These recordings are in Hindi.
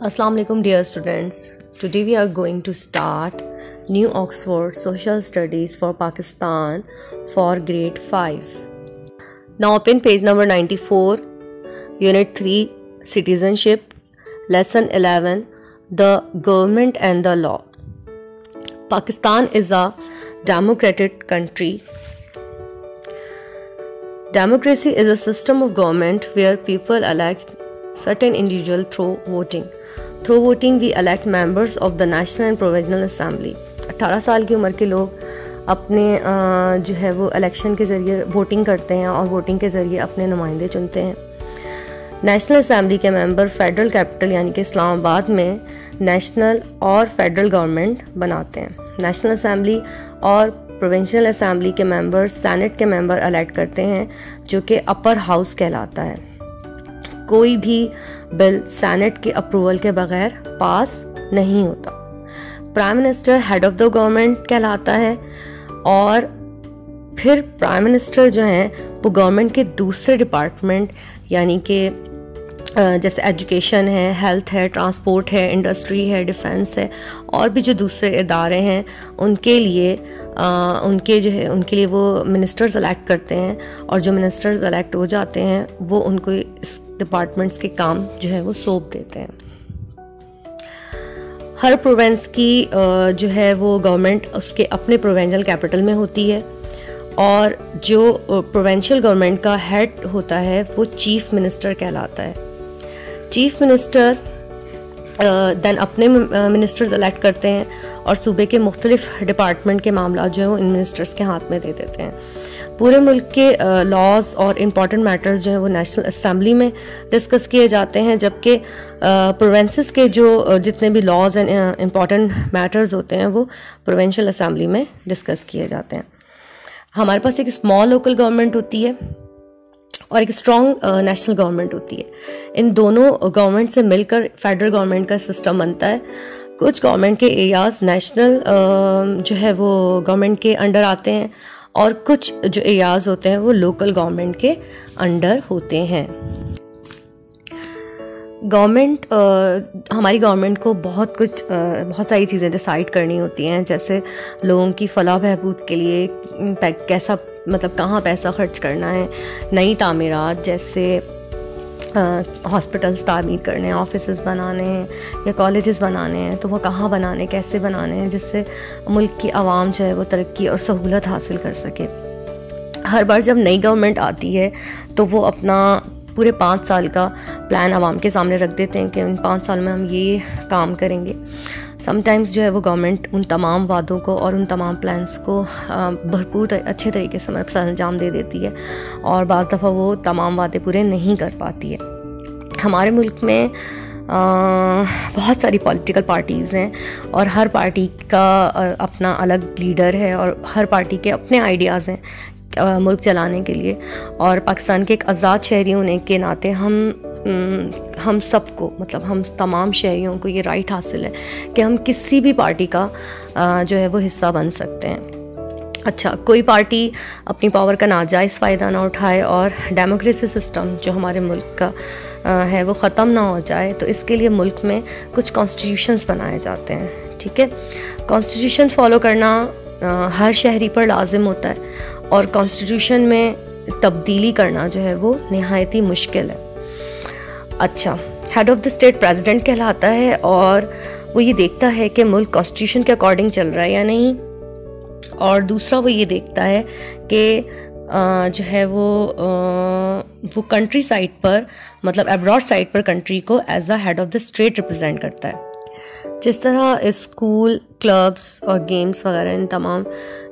Assalamu alaikum dear students. Today we are going to start New Oxford Social Studies for Pakistan for grade 5. Now open page number 94, Unit 3, Citizenship, Lesson 11, The Government and the Law. Pakistan is a democratic country. Democracy is a system of government where people elect certain individual through voting. Through voting we elect members of the National and Provisional Assembly. 18 साल की उम्र के लोग अपने जो है वो इलेक्शन के ज़रिए वोटिंग करते हैं और वोटिंग के ज़रिए अपने नुमाइंदे चुनते हैं। नेशनल असम्बली के मेंबर फेडरल कैपिटल यानी कि इस्लामाबाद में नेशनल और फेडरल गवर्नमेंट बनाते हैं। नेशनल असम्बली और प्रोविंशियल असम्बली के मेंबर सेनेट के मेंबर इलेक्ट करते हैं जो कि अपर हाउस कहलाता है। कोई भी बिल सेनेट के अप्रूवल के बगैर पास नहीं होता। Prime minister head of the government कहलाता है और फिर प्राइम मिनिस्टर जो हैं वो गवर्नमेंट के दूसरे डिपार्टमेंट यानी कि जैसे एजुकेशन है, हेल्थ है, ट्रांसपोर्ट है, इंडस्ट्री है, डिफेंस है और भी जो दूसरे इदारे हैं उनके लिए वो मिनिस्टर्स इलेक्ट करते हैं और जो मिनिस्टर्स इलेक्ट हो जाते हैं वो उनको इस डिपार्टमेंट्स के काम जो है वो सौंप देते हैं। हर प्रोविंस की जो है वो गवर्नमेंट उसके अपने प्रोविंशियल कैपिटल में होती है और जो प्रोविंशियल गवर्नमेंट का हेड होता है वो चीफ मिनिस्टर कहलाता है। चीफ मिनिस्टर देन अपने मिनिस्टर्स इलेक्ट करते हैं और सूबे के मुख्तलिफ डिपार्टमेंट के मामला जो है वो इन मिनिस्टर्स के हाथ में दे देते हैं। पूरे मुल्क के लॉज और इम्पॉर्टेंट मैटर्स जो हैं वो नेशनल असम्बली में डिस्कस किए जाते हैं, जबकि प्रोविंसेस के जो जितने भी लॉज एंड इम्पॉर्टेंट मैटर्स होते हैं वो प्रोविंशियल असम्बली में डिस्कस किए जाते हैं। हमारे पास एक स्मॉल लोकल गवर्नमेंट होती है और एक स्ट्रॉन्ग नेशनल गवर्नमेंट होती है। इन दोनों गवर्नमेंट से मिलकर फेडरल गवर्नमेंट का सिस्टम बनता है। कुछ गवर्नमेंट के एरियाज नेशनल जो है वो गवर्नमेंट के अंडर आते हैं और कुछ जो एरियाज होते हैं वो लोकल गवर्नमेंट के अंडर होते हैं। गवर्नमेंट हमारी गवर्नमेंट को बहुत सारी चीज़ें डिसाइड करनी होती हैं, जैसे लोगों की फलाह बहबूद के लिए कैसा मतलब कहाँ पैसा खर्च करना है, नई तामीरात जैसे हॉस्पिटल्स तामीर करने हैं, ऑफिसेस बनाने हैं या कॉलेजेस बनाने हैं तो वो कहाँ बनाने, कैसे बनाने हैं जिससे मुल्क की आवाम जो है वो तरक्की और सहूलत हासिल कर सके। हर बार जब नई गवर्नमेंट आती है तो वो अपना पूरे 5 साल का प्लान आवाम के सामने रख देते हैं कि इन 5 साल में हम ये काम करेंगे। समटाइम्स जो है वो गवर्नमेंट उन तमाम वादों को और उन तमाम प्लान्स को भरपूर अच्छे तरीके से अंजाम दे देती है और बाज़ दफ़ा वो तमाम वादे पूरे नहीं कर पाती है। हमारे मुल्क में बहुत सारी पॉलिटिकल पार्टीज़ हैं और हर पार्टी का अपना अलग लीडर है और हर पार्टी के अपने आइडियाज़ हैं मुल्क चलाने के लिए। और पाकिस्तान के एक आज़ाद शहरी होने के नाते हम सबको मतलब हम तमाम शहरियों को ये राइट हासिल है कि हम किसी भी पार्टी का जो है वो हिस्सा बन सकते हैं। अच्छा, कोई पार्टी अपनी पावर का नाजायज़ फ़ायदा ना उठाए और डेमोक्रेसी सिस्टम जो हमारे मुल्क का है वो ख़त्म ना हो जाए, तो इसके लिए मुल्क में कुछ कॉन्स्टिट्यूशंस बनाए जाते हैं। ठीक है, कॉन्स्टिट्यूशन फॉलो करना हर शहरी पर लाजिम होता है और कॉन्स्टिट्यूशन में तब्दीली करना जो है वो नहायत ही मुश्किल है। अच्छा, head of the state president कहलाता है और वो ये देखता है कि मुल्क कॉन्स्टिट्यूशन के अकॉर्डिंग चल रहा है या नहीं, और दूसरा वो ये देखता है कि जो है वो कंट्री साइड पर मतलब अब्रॉड साइड पर कंट्री को as a head of the state represent करता है। जिस तरह स्कूल, क्लब्स और गेम्स वगैरह इन तमाम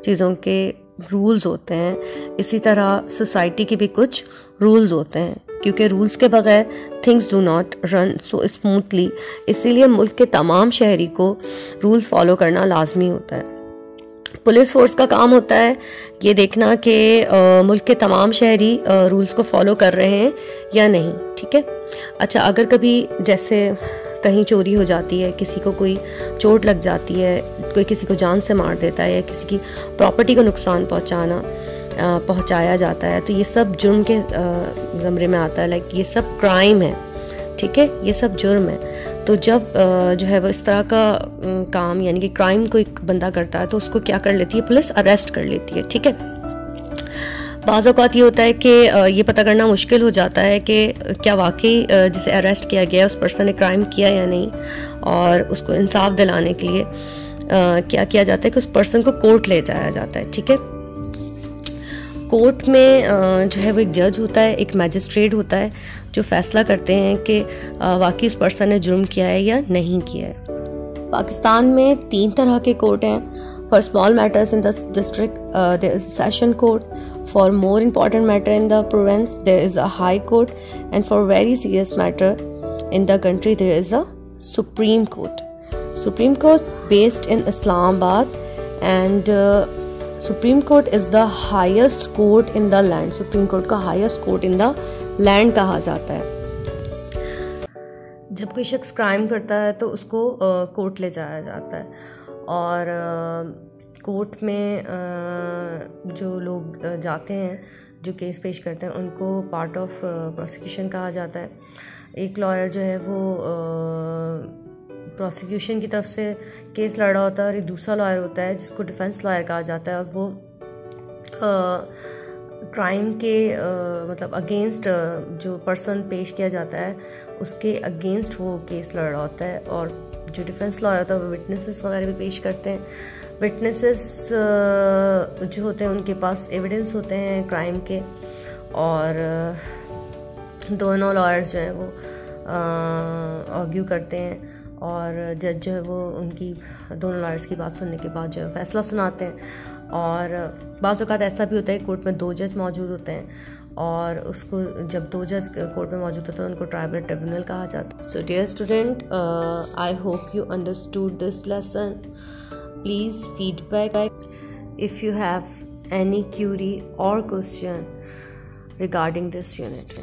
चीज़ों के रूल्स होते हैं, इसी तरह सोसाइटी के भी कुछ रूल्स होते हैं, क्योंकि रूल्स के बगैर things do not run so smoothly. इसीलिए मुल्क के तमाम शहरी को रूल्स फॉलो करना लाजमी होता है। पुलिस फोर्स का काम होता है ये देखना कि मुल्क के तमाम शहरी रूल्स को फॉलो कर रहे हैं या नहीं। ठीक है, अच्छा, अगर कभी जैसे कहीं चोरी हो जाती है, किसी को कोई चोट लग जाती है, कोई किसी को जान से मार देता है या किसी की प्रॉपर्टी को नुकसान पहुंचाया जाता है, तो ये सब जुर्म के ज़मरे में आता है, लाइक ये सब क्राइम है। ठीक है, ये सब जुर्म है। तो जब जो है वो इस तरह का काम यानी कि क्राइम कोई बंदा करता है तो उसको क्या कर लेती है, पुलिस अरेस्ट कर लेती है, ठीक है। बाज़ औक़ात ये होता है कि ये पता करना मुश्किल हो जाता है कि क्या वाकई जिसे अरेस्ट किया गया है उस पर्सन ने क्राइम किया या नहीं, और उसको इंसाफ दिलाने के लिए क्या किया जाता है कि उस पर्सन को कोर्ट ले जाया जाता है, ठीक है। कोर्ट में जो है वो एक जज होता है, एक मैजिस्ट्रेट होता है जो फैसला करते हैं कि वाकई उस पर्सन ने जुर्म किया है या नहीं किया है। पाकिस्तान में 3 तरह के कोर्ट हैं। For small matters in the district there is session court, for more important matter in the province there is a high court, and for very serious matter in the country there is a supreme court. Supreme court based in Islamabad, and supreme court is the highest court in the land. Supreme court का highest court in the land कहा जाता है। जब कोई शख्स क्राइम करता है तो उसको कोर्ट ले जाया जाता है, और कोर्ट में जो लोग जाते हैं जो केस पेश करते हैं उनको पार्ट ऑफ प्रोसिक्यूशन कहा जाता है। एक लॉयर जो है वो प्रोसिक्यूशन की तरफ से केस लड़ रहा होता है, और एक दूसरा लॉयर होता है जिसको डिफेंस लॉयर कहा जाता है, और वो क्राइम के मतलब अगेंस्ट जो पर्सन पेश किया जाता है उसके अगेंस्ट वो केस लड़ रहा होता है। और जो डिफेंस लॉयर होता है वो विटनेसेस वगैरह भी पेश करते हैं। विटनेसेस जो होते हैं उनके पास एविडेंस होते हैं क्राइम के, और दोनों लॉयर्स जो हैं वो आर्ग्यू करते हैं, और जज जो है वो उनकी दोनों लॉयर्स की बात सुनने के बाद जो है फैसला सुनाते हैं। और बाज़ औक़ात ऐसा भी होता है कोर्ट में 2 जज मौजूद होते हैं, और उसको जब 2 जज कोर्ट में मौजूद होते हैं तो उनको ट्राइबल ट्रिब्यूनल कहा जाता है। So dear student, I hope you understood this lesson. Please feedback if you have any query or question regarding this unit.